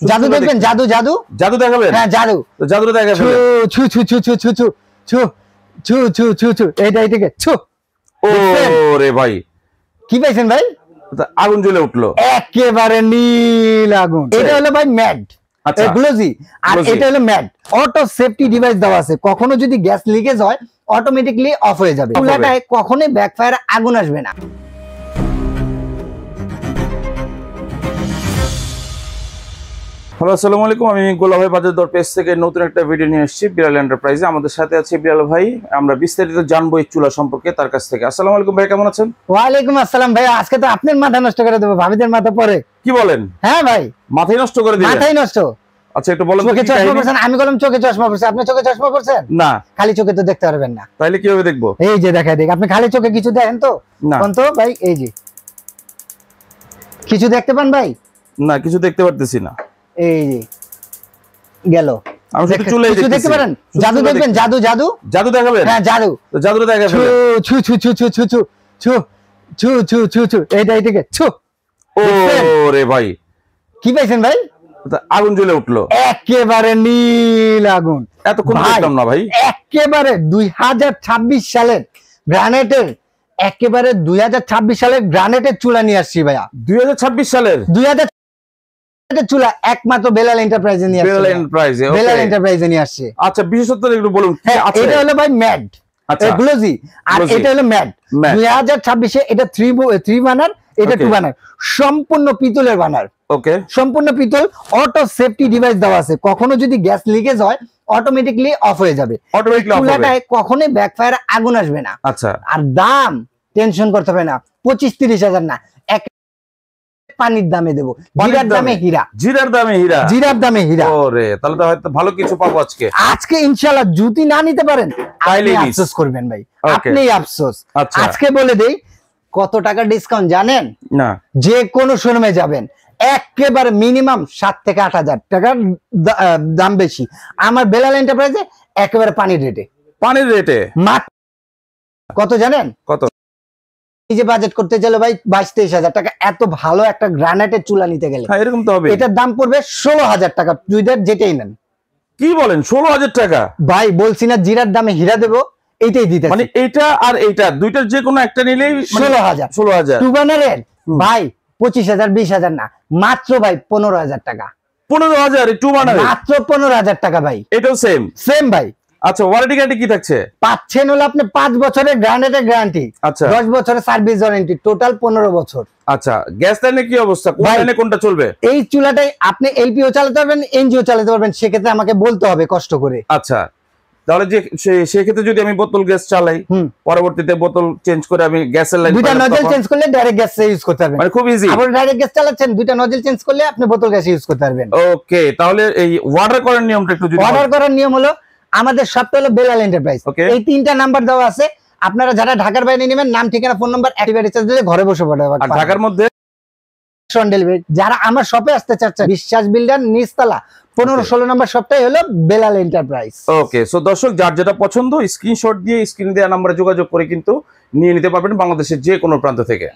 জাদু দেখবেন, জাদু জাদু জাদু দেখাবেন? হ্যাঁ জাদু। তো জাদুটা দেখাবেন। ছু ছু ছু ছু ছু ছু ছু ছু ছু ছু ছু এইটা এইটাকে ছু। ওরে ভাই, কি পাইছেন ভাই? আগুন জ্বলে উঠলো, একেবারে নীল আগুন। এটা হলো ভাই ম্যাড, আচ্ছা গ্লোজি। আর এটা হলো ম্যাড অটো সেফটি ডিভাইস দেওয়া আছে। কখনো যদি গ্যাস লিকেজ হয় অটোমেটিকলি অফ হয়ে যাবে। চুলাটায় কখনোই ব্যাকফায়ার আগুন আসবে না। হ্যালো, আসসালামু আলাইকুম। আমি গোলা ভাই বাজার দর পেজ থেকে নতুন একটা ভিডিও নিয়ে এসেছি বিলাল এন্টারপ্রাইজে। আমাদের সাথে আছে বিলাল ভাই। আমরা বিস্তারিত জানবো এই চুলা সম্পর্কে তার কাছ থেকে। আসসালামু আলাইকুম ভাই, কেমন আছেন? ওয়ালাইকুম আসসালাম ভাই। আজকে তো আপনার মাথা নষ্ট করে দেবো, ভাবিদের মাথা পরে। কি বলেন? হ্যাঁ ভাই, মাথায় নষ্ট করে দিবেন? মাথায় নষ্ট। আচ্ছা একটু বলেন। চোখে চশমা পড়ছেন? আমি বললাম চোখে চশমা পড়ছে। আপনি চোখে চশমা পড়ছেন? না। খালি চোখে তো দেখতে পারবেন না। তাইলে কিভাবে দেখবো? এই যে দেখাই দেখ, আপনি খালি চোখে কিছু দেখেন তো? না। কোন তো ভাই, এই যে কিছু দেখতে পান ভাই? না, কিছু দেখতে পারতেছি না। এই যে গেল। আমি শুধু চুলাই কিছু দেখতে পারেন? জাদু দেখবেন, জাদু জাদু জাদু দেখাবেন? হ্যাঁ জাদু। তো জাদুটা দেখাবেন। ছু ছু ছু ছু ছু ছু ছু ছু ছু ছু ছু এইটা এইটাকে ছু। ওরে ভাই, কি পাইছেন ভাই? আগুন জ্বলে উঠলো, একেবারে নীল আগুন। এতক্ষণ দেখলাম না ভাই। একেবারে 2026 সালের গ্রানাইটের, একেবারে 2026 সালের গ্রানাইটের চুলা নিয়ে আসছি ভাইয়া। 2026 সালের 2000 চুলা একমাত্র বেলাল এন্টারপ্রাইজে নিয়ে আসছে। বেলাল এন্টারপ্রাইজে, ওকে। বেলাল এন্টারপ্রাইজে নিয়ে আসছে। আচ্ছা, বিশেষত্ব একটু বলুন কি আছে? এটা হলো ভাই ম্যাড, আচ্ছা গ্লোজি। আর এটা হলো ম্যাড। 2026 এ এটা 3 বানার, এটা 2 বানার, সম্পূর্ণ পিতলের বানার। ওকে, সম্পূর্ণ পিতল। অটো সেফটি ডিভাইস দেওয়া আছে। কখনো যদি গ্যাস লিকেজ হয় অটোমেটিকলি অফ হয়ে যাবে। অটোমেটিকলি অফ হবে। চুলাটায় কখনোই ব্যাকফায়ার আগুন আসবে না। আচ্ছা, আর দাম টেনশন করতে হবে না। 25-30 হাজার না, এক পানির দামে দেবো। জিরার দামে হীরা। জিরার দামে হীরা। জিরার দামে হীরা। ওরে, তাহলে তো হয়তো ভালো কিছু পাবো আজকে। আজকে ইনশাআল্লাহ যদি না নিতে পারেন তাইলে আপনি আফসোস করবেন ভাই, Okay. আপনি আফসোস। আচ্ছা। আজকে বলে দেই কত টাকা ডিসকাউন্ট জানেন? না। যে কোনো শোরুমে যাবেন একেবারে মিনিমাম 7 থেকে 8 হাজার টাকার দাম বেশি। আমার বেলাল এন্টারপ্রাইজে একেবারে পানির রেটে। পানির রেটে মাত্র কত জানেন? কত? এই যে বাজেট করতে চলে ভাই 22-23 হাজার টাকা। এত ভালো একটা গ্রানাইটের চুলা নিতে গেলে হ্যাঁ, এরকম তো হবে। এটার দাম পড়বে 16,000 টাকা। দুইটার যেটাই নেন। কি বলেন? 16,000 টাকা? ভাই বলছি না জিরার দামে হীরা দেবো, এইটাই দিতে। মানে এইটা আর এইটা দুইটার যে কোনো একটা নিলেই 16,000। 16,000 টু বানারের ভাই 25,000 20,000 না, মাত্র ভাই 15,000 টাকা। 15,000 টু বানারে? মাত্র 15,000 টাকা ভাই। এটাও সেম? সেম ভাই। আচ্ছা, ওয়ারেন্টি গ্যারান্টি কি থাকছে? পাচ্ছেন হলো আপনি 5 বছরের গ্রানাইটের গ্যারান্টি, আচ্ছা 10 বছরের সার্ভিস ওয়ারেন্টি, টোটাল 15 বছর। আচ্ছা, গ্যাস লাইনে কি অবস্থা? কোন লাইনে কোনটা চলবে? এই চুলাটাই আপনি এলপিও চালাতে পারবেন, এনজিও চালাতে পারবেন। সেক্ষেত্রে আমাকে বলতে হবে কষ্ট করে। আচ্ছা, তাহলে যে সেক্ষেত্রে যদি আমি বোতল গ্যাস চালাই, পরবর্তীতে বোতল চেঞ্জ করে আমি গ্যাসের লাইন, দুইটা নজল চেঞ্জ করলে ডাইরেক্ট গ্যাস ইউজ করতে পারবেন। মানে খুব ইজি। আপনি ডাইরেক্ট গ্যাস চালাচ্ছেন, দুইটা নজল চেঞ্জ করলে আপনি বোতল গ্যাস ইউজ করতে পারবেন। ওকে, তাহলে এই অর্ডার করার নিয়মটা একটু যদি অর্ডার করার নিয়ম হলো আমাদের সবটা হলো বেলাল এন্টারপ্রাইজ। এই 3টা নাম্বার দেওয়া আছে। আপনারা যারা ঢাকার বাইরে নেবেন, নাম ঠিকানা ফোন নাম্বার অ্যাক্টিভেট রিচার্জ দিলে ঘরে বসে পড়বে। আর ঢাকার মধ্যে ডেলিভারি। যারা আমার শপে আসতে চাচ্ছে, বিশ্বাস বিল্ডার নিচতলা 15-16 নম্বর শপটাই হলো বেলাল এন্টারপ্রাইজ। ওকে, সো দর্শক যার যেটা পছন্দ স্ক্রিনশট দিয়ে স্ক্রিনে দেওয়া নম্বরে যোগাযোগ করে কিন্তু নিয়ে নিতে পারবেন বাংলাদেশের যে কোনো প্রান্ত থেকে।